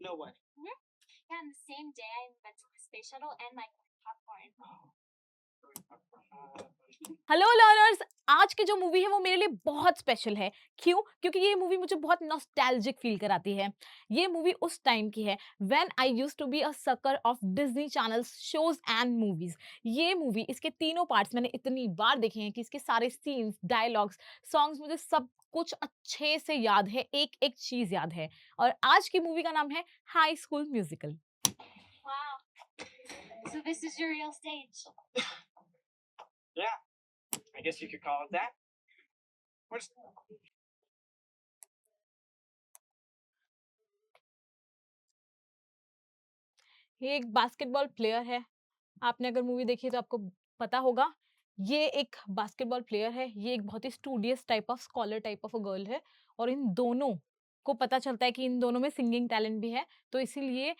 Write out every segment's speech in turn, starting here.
No way. Yeah, on the same day I invented the space shuttle and microwave popcorn. Hello learners, आज की जो movie है वो मेरे लिए बहुत स्पेशल है। क्यों? क्योंकि ये मूवी मुझे बहुत नॉस्टैल्जिक फील कराती है। ये मूवी उस टाइम की है when I used to be a sucker of Disney channels shows and movies. ये मूवी, इसके तीनों पार्ट्स मैंने इतनी बार देखे हैं कि इसके सारे सीन्स, डायलॉग्स, सॉन्ग्स मुझे सब कुछ अच्छे से याद है, एक एक चीज याद है। और आज की मूवी का नाम है high school musical. Wow. So this is your real stage. Yeah, I guess you could call it that. What's ये एक बास्केटबॉल प्लेयर है। आपने अगर मूवी देखी है तो आपको पता होगा। ये एक बास्केटबॉल प्लेयर है, ये एक बहुत ही studious type of scholar type of a girl है और इन दोनों को पता चलता है कि इन दोनों में सिंगिंग टैलेंट भी है। तो इसीलिए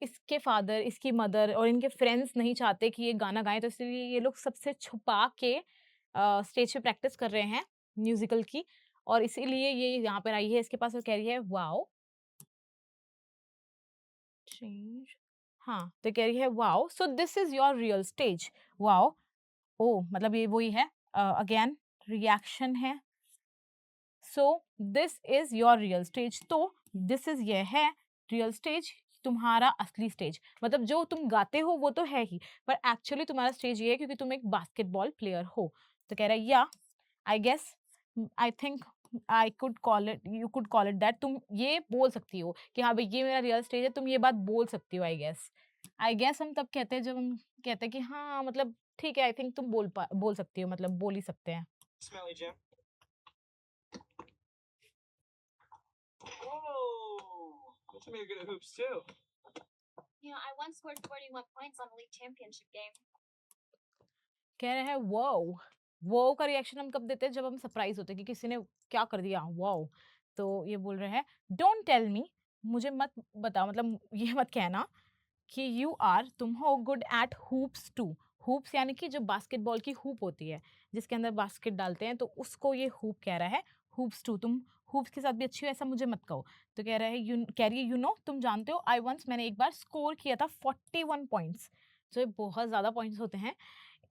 इसके फादर, इसकी मदर और इनके फ्रेंड्स नहीं चाहते कि ये गाना गाएँ, तो इसीलिए ये लोग सबसे छुपा के स्टेज पे प्रैक्टिस कर रहे हैं म्यूज़िकल की। और इसीलिए ये यहाँ पर आई है इसके पास और कह रही है वाओ! चेंज हाँ, तो कह रही है wow! So this is your real stage. Wow! Oh! मतलब ये वही है अगेन रिएक्शन है। So this is your real stage. तो दिस इज़ ये है रियल स्टेज, तुम्हारा असली स्टेज। मतलब जो तुम गाते हो वो तो है ही, पर एक्चुअली तुम्हारा स्टेज ये है क्योंकि तुम एक बास्केटबॉल प्लेयर हो। तो कह रहा है या I guess I think I could call it, you could call it that. तुम ये बोल सकती हो कि हाँ भाई ये मेरा रियल स्टेज है, तुम ये बात बोल सकती हो आई गेस। आई गेस हम तब कहते हैं जब हम कहते हैं कि हाँ मतलब ठीक है, आई थिंक तुम बोल सकती हो, मतलब बोल ही सकते हैं। smelly, Jim? Whoa! You told me you're good at hoops too. You know, I once scored 41 points on a league championship game. कह रहे हैं वाओ। वाओ का रिएक्शन हम कब देते हैं? जब हम सरप्राइज होते हैं कि किसी ने क्या कर दिया, वाओ। तो ये बोल रहे हैं डोंट टेल मी, मुझे मत बताओ, मतलब ये मत कहना कि यू आर, तुम हो good at hoops too. Hoops यानी कि जो बास्केटबॉल की हूप होती है जिसके अंदर बास्केट डालते हैं, तो उसको ये हूप कह रहा है। हूप्स टू, तुम हूप्स के साथ भी अच्छी हो ऐसा मुझे मत कहो। तो कह रहा है यू, कह रही है यू नो, तुम जानते हो आई वंस, मैंने एक बार स्कोर किया था 41 पॉइंट्स। जो ये बहुत ज़्यादा पॉइंट्स होते हैं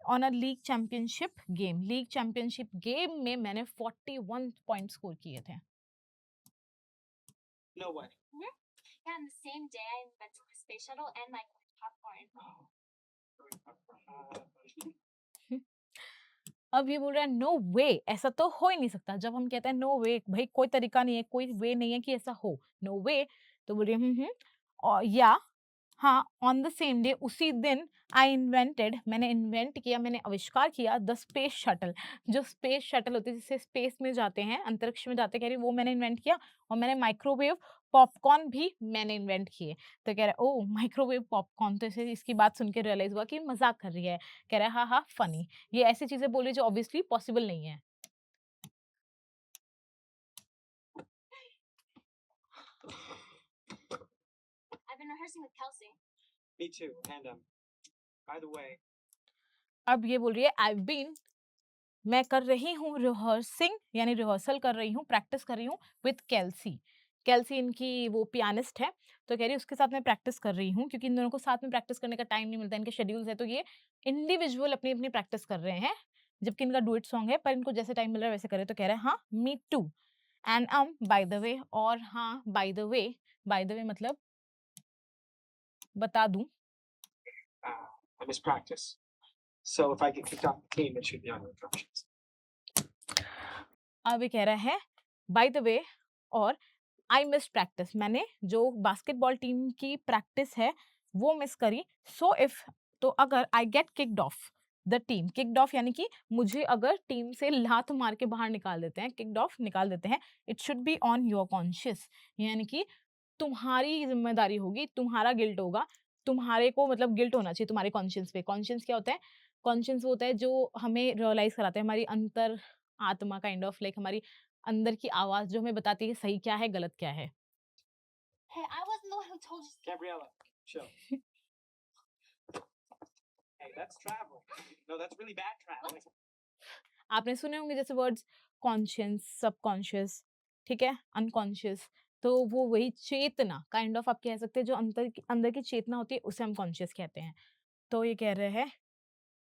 on a league championship game. League championship game में मैंने 41 पॉइंट स्कोर किए थे। No way. Yeah, on the same day I invented the space shuttle and microwave popcorn. अब ये बोल रहा है नो वे, ऐसा तो हो ही नहीं सकता। जब हम कहते हैं नो वे, भाई कोई तरीका नहीं है, कोई वे नहीं है कि ऐसा हो, नो वे। तो बोल रही है और या हाँ, ऑन द सेम डे, उसी दिन आई इन्वेंटेड, मैंने इन्वेंट किया, मैंने आविष्कार किया द स्पेस शटल। जो स्पेस शटल होती है जिससे स्पेस में जाते हैं, अंतरिक्ष में जाते हैं, कह रही वो मैंने इन्वेंट किया। और मैंने माइक्रोवेव पॉपकॉर्न भी मैंने इन्वेंट किए। तो कह रहा है ओह माइक्रोवेव पॉपकॉर्न, तो इसे इसकी बात सुन के रियलाइज हुआ कि मजाक कर रही है। कह रहा है हाँ हाँ फनी, ये ऐसी चीजें बोली जो ऑब्वियसली पॉसिबल नहीं है। I've been rehearsing with Kelsey. Me too. And by the way, अब ये बोल रही है आई बीन, मैं कर रही हूँ रिहर्सिंग, यानी रिहर्सल कर रही हूँ, प्रैक्टिस कर रही हूँ विद केल्सी। केल्सी इनकी वो पियानिस्ट है। तो कह रही है उसके साथ मैं प्रैक्टिस कर रही हूँ क्योंकि इन दोनों को साथ में प्रैक्टिस करने का टाइम नहीं मिलता, इनके शेड्यूल्स है, तो ये इंडिविजुअल अपनी अपनी प्रैक्टिस कर रहे हैं। जबकि इनका डुएट सॉन्ग है, पर इनको जैसे टाइम मिल रहा है वैसे करे। तो कह रहे हैं हाँ me too and by the way, और हाँ by the way, by the way मतलब बता दूं। I miss practice. So if I get kicked off the team, it should be on your instructions. अब ये कह रहा है बाय द वे और आई मिस प्रैक्टिस, मैंने जो बास्केटबॉल टीम की प्रैक्टिस है वो मिस करी। सो इफ, तो अगर I get kicked of the team, kicked of यानी कि मुझे अगर टीम से लात मार के बाहर निकाल देते हैं, किक्ड ऑफ निकाल देते हैं, it should be on your conscious, यानी कि तुम्हारी जिम्मेदारी होगी, तुम्हारा गिल्ट होगा, तुम्हारे को मतलब गिल्ट होना चाहिए तुम्हारे कॉन्शियस पे। कॉन्शियस क्या होता है? कॉन्शियस वो होता है जो हमें रियलाइज कराता है, हमारी अंतर आत्मा, काइंड ऑफ लाइक हमारी अंदर की आवाज जो हमें बताती है सही क्या है गलत क्या है। Hey, I wasn't the one who told you. Gabriella, chill. Hey, that's travel. No, that's really bad travel. आपने सुने होंगे जैसे वर्ड्स कॉन्शियस, सबकॉन्शियस, ठीक है, अनकॉन्शियस। तो वो वही चेतना काइंड ऑफ आप कह सकते हैं जो अंदर की चेतना होती है उसे हम कॉन्शियस कहते हैं। तो ये कह रहे हैं,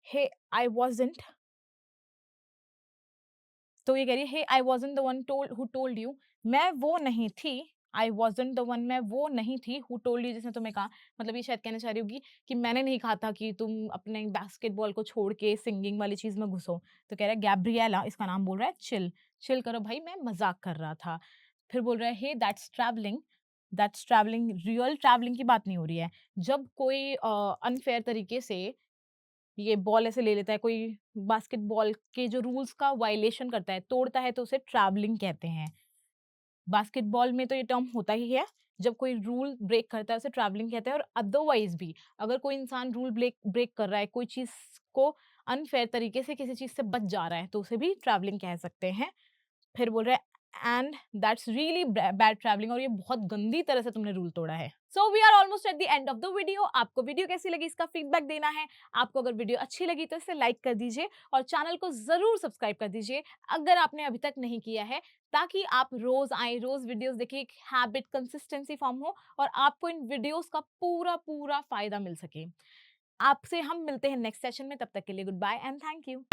हे आई वाज़न्ट तो ये कह रही है, hey I wasn't the one who told you, मैं वो नहीं थी, आई वाज़न्ट द वन, मैं वो नहीं थी हू टोल्ड यू, जिसने तुम्हें कहा, मतलब ये शायद कहना चाह रही होगी कि मैंने नहीं कहा था कि तुम अपने बास्केटबॉल को छोड़ के सिंगिंग वाली चीज़ में घुसो। तो कह रहा है गैब्रिएला, इसका नाम बोल रहा है, चिल, चिल करो भाई, मैं मज़ाक कर रहा था। फिर बोल रहा है, hey that's travelling, real travelling की बात नहीं हो रही है। जब कोई अनफेयर तरीके से ये बॉल ऐसे ले लेता है, कोई बास्केटबॉल के जो रूल्स का वायलेशन करता है, तोड़ता है, तो उसे ट्रैवलिंग कहते हैं। बास्केटबॉल में तो ये टर्म होता ही है, जब कोई रूल ब्रेक करता है उसे ट्रैवलिंग कहते हैं, और अदरवाइज़ भी अगर कोई इंसान रूल ब्रेक कर रहा है, कोई चीज़ को अनफेयर तरीके से किसी चीज़ से बच जा रहा है, तो उसे भी ट्रैवलिंग कह सकते हैं। फिर बोल रहा है, and that's really bad travelling, और ये बहुत गंदी तरह से तुमने रूल तोड़ा है। So we are almost at the end of the video. आपको वीडियो कैसी लगी इसका फीडबैक देना है। आपको अगर वीडियो अच्छी लगी तो इसे लाइक कर दीजिए और चैनल को जरूर सब्सक्राइब कर दीजिए अगर आपने अभी तक नहीं किया है, ताकि आप रोज आए, रोज वीडियोस देखिए, एक हैबिट कंसिस्टेंसी फॉर्म हो और आपको इन वीडियोस का पूरा पूरा फायदा मिल सके। आपसे हम मिलते हैं नेक्स्ट सेशन में, तब तक के लिए goodbye and thank you.